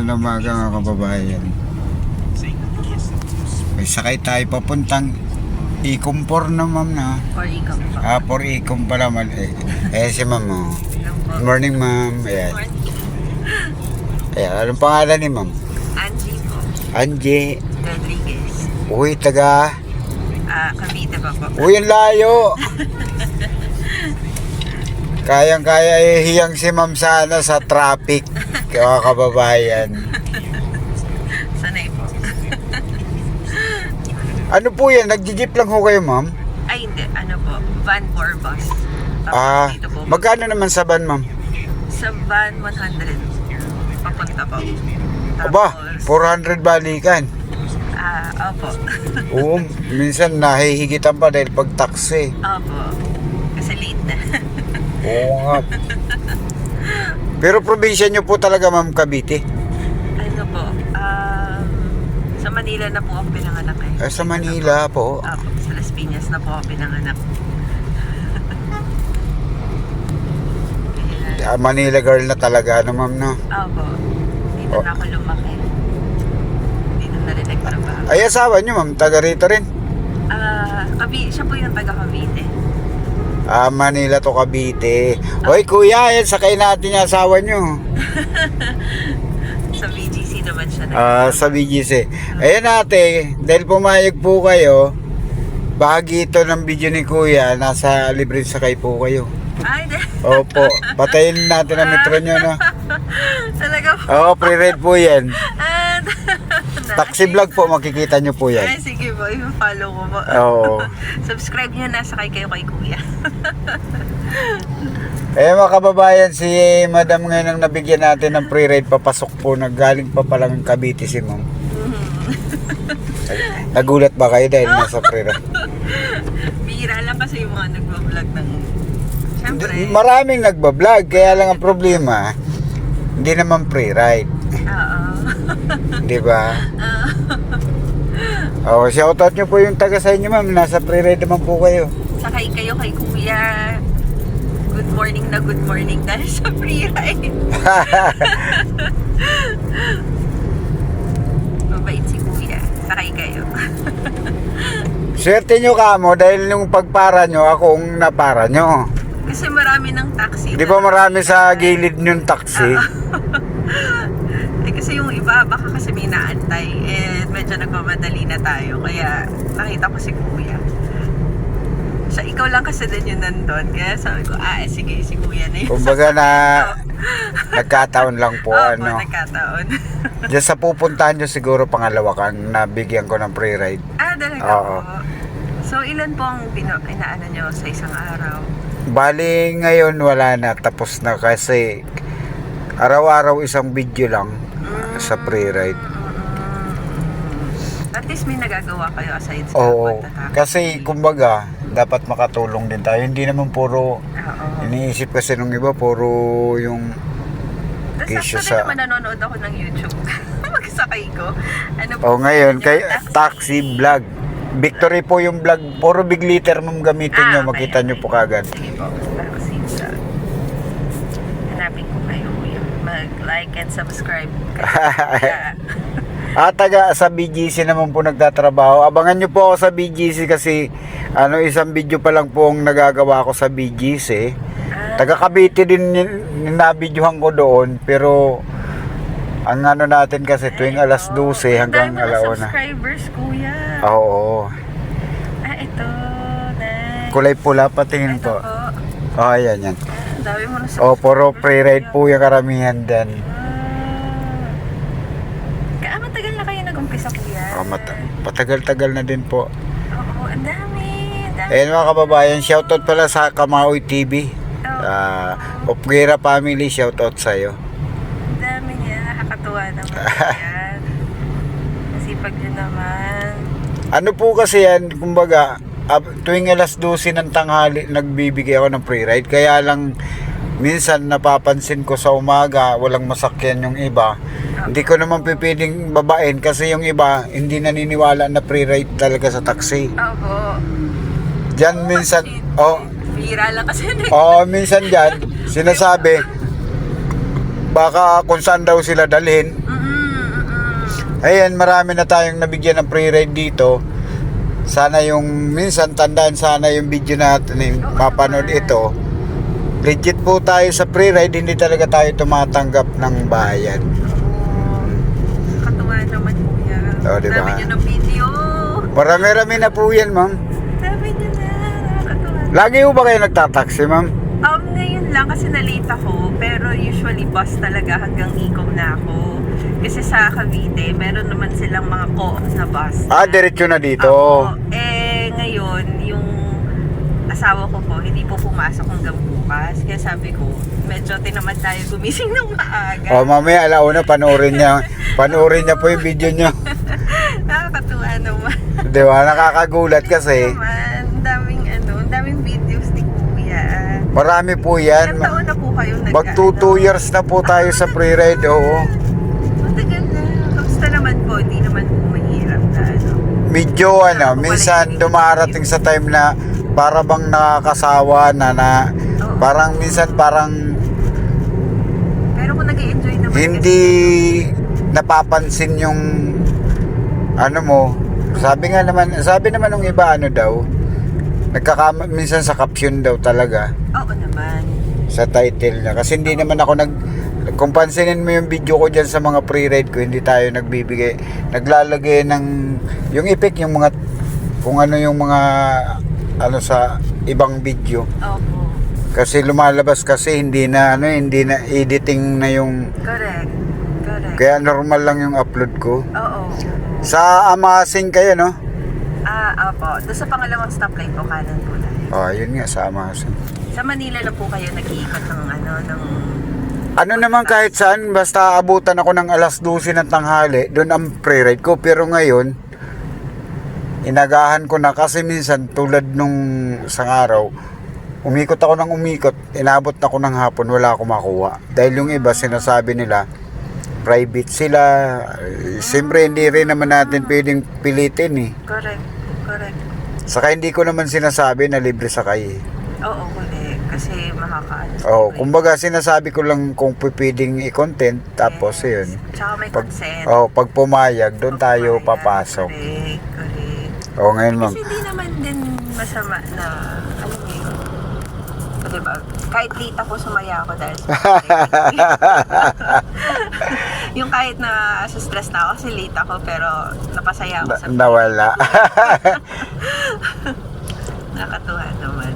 Magandang umaga mga kababayan. May sakay tayo papuntang Ikumpor na ma'am na. Or ikaw pa. For Ikum pala man. Si ma'am. Good morning ma'am. Ayan. Ayan. Anong pangalan ni ma'am? Angie po. Angie. Rodriguez. Uy, taga. Cavite pa po. Uy, ang layo. Kayang-kaya hiyang si ma'am sana sa traffic. Mga kababayan. Sanay po. Ano po yan? Nag-jeep lang ho kayo ma'am? Ay hindi, ano po, van or bus. Tapos dito po. Magkano naman sa van ma'am? Sa van, 100. Papunta po. Aba, 400 balikan. Opo. Oo, minsan nahihigitan pa dahil pag taxi. Opo. Kasi late na. Oo nga. Pero probinsya nyo po talaga ma'am Cavite? Ano po, sa Manila na po ako pinanganak eh. Sa Manila po. Opo, sa Las Piñas na po ako pinanganak. Manila girl na talaga ano ma'am no? Opo. Dito na ako lumaki. Dito na rin nagtrabaho. Ay asawa nyo ma'am, taga rito rin? Siya po yung taga Cavite. Manila to Cavite. Hoy kuya, yan sakay natin yung asawa nyo. Sa BGC naman siya. Sa BGC. Ayan ate, dahil pumayag po kayo, bahagi ito ng video ni kuya, nasa libre sakay po kayo. Ay, Opo, patayin natin ang metro nyo no? Talaga po. Oo, pre-ride po yan. Taxi vlog po, makikita nyo po yan. Ay, sige po, i-follow ko po. Oo. Subscribe nyo na, sakay kayo kay kuya. Mga kababayan, si madam ngayon ang nabigyan natin ng pre-ride, papasok po, naggaling pa palang Cavite si ma'am. Nagulat ba kayo dahil nasa pre-ride? Bihira lang kasi yung mga nagbablog ng... Siyempre. Maraming nagbablog, kaya lang ang problema, hindi naman pre-ride. Oo. Di ba? Shoutout nyo po yung taga sa inyo ma'am, nasa pre-ride naman po kayo. Sakay kayo kay kuya. Good morning dahil sa free ride. Mabait si kuya. Sakay kayo. Swerte nyo kamo dahil nung pagpara nyo, akong napara nyo. Kasi marami ng taxi. Di ba marami sa gilid yung taxi? Kasi yung iba, baka kasi may naantay. Medyo nagmamadali na tayo. Kaya nakita ko si kuya. Siya, ikaw lang kasi din yung nandun. Kaya sabi ko, sige, si kuya na yun. Kumbaga na nagkataon lang po. Nagkataon. Diyan sa pupuntahan nyo siguro pangalawa kang nabigyan ko ng pre-ride. Talaga po. So, ilan po ang inaano nyo sa isang araw? Bali ngayon wala na. Tapos na kasi araw-araw isang video lang sa pre-ride. At least may nagagawa kayo aside sa pagtatakbo. Kasi kumbaga dapat makatulong din tayo. Hindi naman puro iniisip kasi nung iba puro yung kisyo sa... Tapos nanonood ako ng YouTube. Magsakay ko. Ngayon kay taxi vlog. Victory po yung vlog. Puro big liter mong gamitin nyo. Makita nyo po kagad. Sige po. Taxi vlog. Hanapin ko kayo. Mag-like and subscribe. Taga sa BGC naman po nagtatrabaho. Abangan nyo po ako sa BGC kasi isang video pa lang po ang nagagawa ko sa BGC. Taga Cavite din nabidyohan ko doon pero ang natin kasi tuwing alas 12 hanggang alauna. Subscribers kuya. Oo. Ito. Nice. Kulay pula patingin po. Ayan yan. Dami mo na puro pre-ride po yung karamihan din. Matagal na kayo nag-umpisa kuya? Patagal-tagal na din po. Oo, ang dami. Mga kababayan, shoutout pala sa Kamaoy TV. Opguera family, shoutout sa'yo. Ang dami niya, nakakatuwa naman yan. Masipag nyo naman. Ano po kasi yan, kumbaga, tuwing alas 12 ng tanghali, nagbibigay ako ng pre-ride. Kaya lang, minsan napapansin ko sa umaga, walang masakyan yung iba. Hindi ko naman pipiding babain kasi yung iba hindi naniniwala na pre-ride talaga sa taxi. Opo. Diyan minsan, bihira lang kasi. Minsan diyan sinasabi baka kung saan daw sila dalhin. Ayan, marami na tayong nabigyan ng free ride dito. Sana yung, minsan tandaan sana yung video natin, mapanood ito. Legit po tayo sa free ride, hindi talaga tayo tumatanggap ng bayad. Katuwa naman kuya. Diba? Dami nyo ng video. Marami-rami na po yan, ma'am. Dami nyo na. Nakakatuwa. Lagi po ba kayo nagtataksi, ma'am? Ngayon lang kasi na-late ako. Pero usually bus talaga hanggang Icom na ako. Kasi sa Cavite, meron naman silang mga co-op na bus. Diretso na dito. Ngayon, yung asawa ko po, hindi po pumasok hanggang bukas. Kaya sabi ko, medyo tinamad tayo gumising ng maaga. Mamaya alauna, panoorin niya po yung video niyo. Nakakatuwa naman. Di ba? Nakakagulat kasi. Naman, ang daming videos ni Kuya. Marami po yan. Ilang taon na po kayo Mag 2 years na po tayo sa free ride, oo. Matagal na. Kamusta naman po? Hindi naman po mahirap na Medyo minsan dumarating sa time na para bang nakakasawa na parang minsan parang pero kung nag-i-enjoy naman hindi napapansin yung mo. Sabi naman ng iba daw, minsan sa caption daw talaga. Oo naman. Sa title niya. Kasi hindi naman ako kung pansinin mo yung video ko dyan sa mga pre-ride ko, hindi tayo naglalagay ng yung effect, yung mga kung ano yung mga sa ibang video. Opo. Kasi lumalabas kasi hindi na editing na yung Correct. kaya normal lang yung upload ko. Oo. Sa Amasing kayo, no? Opo. Doon sa pangalawang stoplight po, kanan po tayo. Yun nga, sa Amasing. Sa Manila lang po kayo nag-iikot ng Naman kahit saan, basta abutan ako ng alas 12 ng tanghali, doon ang pre-ride ko. Pero ngayon, inagahan ko na kasi minsan tulad nung isang araw, umikot ako ng umikot, inabot ako ng hapon, wala akong makuha. Dahil yung iba sinasabi nila, private sila. Siyempre hindi rin naman natin pwedeng pilitin eh. Correct. Saka hindi ko naman sinasabi na libre sakay eh. Oo, correct. Kasi makakaano. Kumbaga sinasabi ko lang kung pwedeng i-content, tapos yun. Tsaka may consent. Pag pumayag, doon tayo papasok. Correct. Ngayon ma'am. Kasi hindi naman din masama na, alam mo yun, diba? Kahit late ako, sumaya ako dahil yung kahit na stress na ako kasi late ako, pero napasaya ako sa nawala. Nakatuwa naman.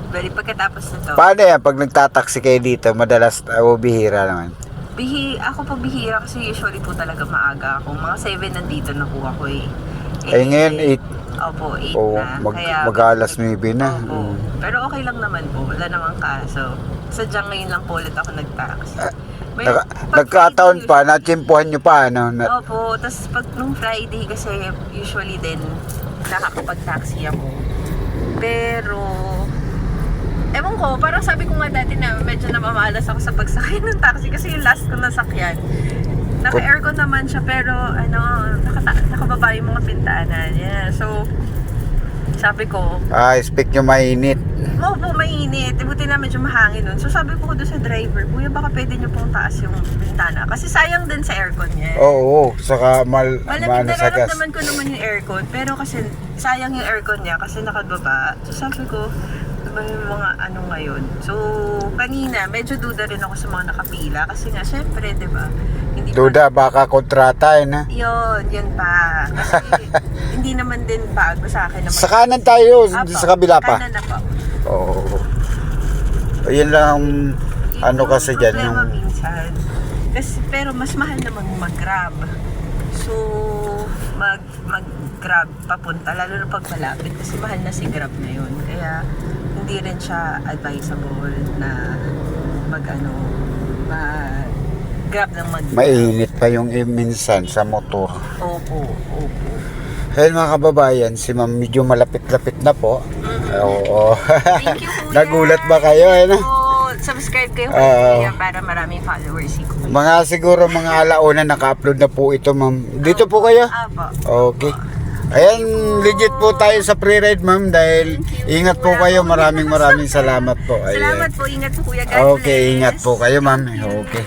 Bali, pagkatapos nito, Paano yan pag nagtataksi kayo dito, madalas bihira naman? ako po bihira kasi usually po talaga maaga ako. Mga 7 nandito na po ako eh. Ngayon 8. Opo, 8 na. Kaya, Mag-alas 9 na. Opo. Pero okay lang naman po. Wala namang kaso. Sadyang ngayon lang po ulit ako nag-taxi. Nagkataon pa, natsimpuhan nyo pa, Opo. Tapos pag nung Friday kasi usually din nakakapag-taxi ako. Pero ewan ko, parang sabi ko nga dati na medyo namamalas ako sa pagsakay ng taxi kasi yung last ko nasakyan. Naka-aircon naman siya pero nakababa yung mga pintana niya. So, sabi ko, expect nyo mainit. opo, mainit. Buti na medyo mahangin nun. So, sabi ko doon sa driver, kuya, baka pwede nyo pong taas yung pintana. Kasi sayang din sa aircon niya. Oo, saka malamig, sa gas. nararamdaman ko naman yung aircon. Pero kasi sayang yung aircon niya kasi nakababa. So, sabi ko, yung mga ngayon. So, kanina, medyo duda rin ako sa mga nakapila. Kasi nga, syempre, di ba? Duda, baka kontrata na. Yun pa. Kasi, hindi naman din bago sa akin. Sa kanan tayo, sa kabila pa. Kanan na po. Oo. Ayun lang, kasi dyan. Yung problema minsan. Kasi, pero mas mahal naman mag-grab. So, mag-grab papunta. Lalo na pag malapit. Kasi mahal na si Grab na yun. Kaya, hindi rin siya advisable na grab ng mainit pa yung minsan sa motor. Opo. Ayun mga kababayan, si ma'am medyo malapit-lapit na po. Oo. Thank you, kuya. Nagulat ba kayo? Subscribe kayo kuya para maraming followers si kuya. Siguro mga alauna naka-upload na po ito ma'am. Dito po kayo? Apo. Okay. Ayan, legit po tayo sa pre-ride ma'am dahil ingat po kayo. Maraming salamat po. Ayan. Salamat po, ingat po kuya. God Okay, bless. ingat po kayo ma'am. Okay.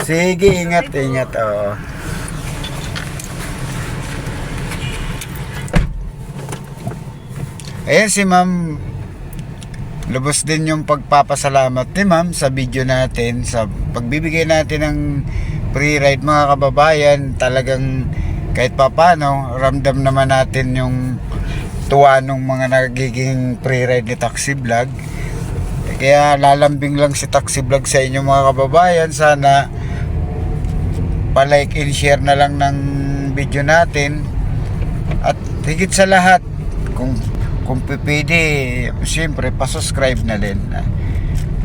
Sige, ingat. Oo. Ayan si ma'am, lubos din yung pagpapasalamat ni ma'am sa video natin, sa pagbibigay natin ng free ride mga kababayan. Talagang kahit papano, ramdam naman natin yung tuwa ng mga nagiging free ride ni Taxi Vlog. Kaya lalambing lang si Taxi Vlog sa inyo mga kababayan. Sana pa-like and share na lang ng video natin. At higit sa lahat, kung pipili, siyempre pa-subscribe na din.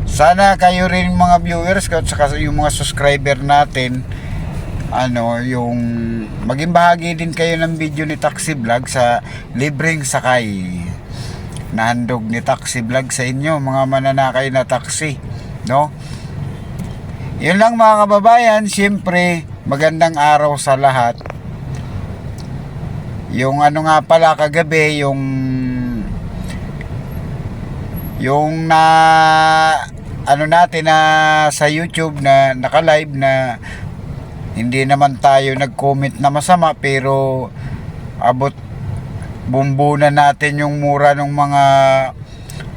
Sana kayo rin mga viewers at saka yung mga subscriber natin, yung maging bahagi din kayo ng video ni Taxi Vlog sa libreng sakay na handog ni Taxi Vlog sa inyo mga mananakay na taxi, no? Yun lang mga kababayan. Siyempre magandang araw sa lahat. Yung nga pala kagabi, yung natin na sa YouTube na naka-live na hindi naman tayo nag-comment na masama, pero bumbunan natin yung mura ng mga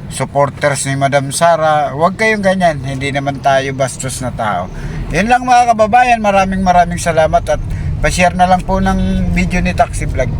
supporters ni Madam Sara. Huwag kayong ganyan, hindi naman tayo bastos na tao. Yun lang mga kababayan, maraming salamat at pa-share na lang po ng video ni Taxi Vlog.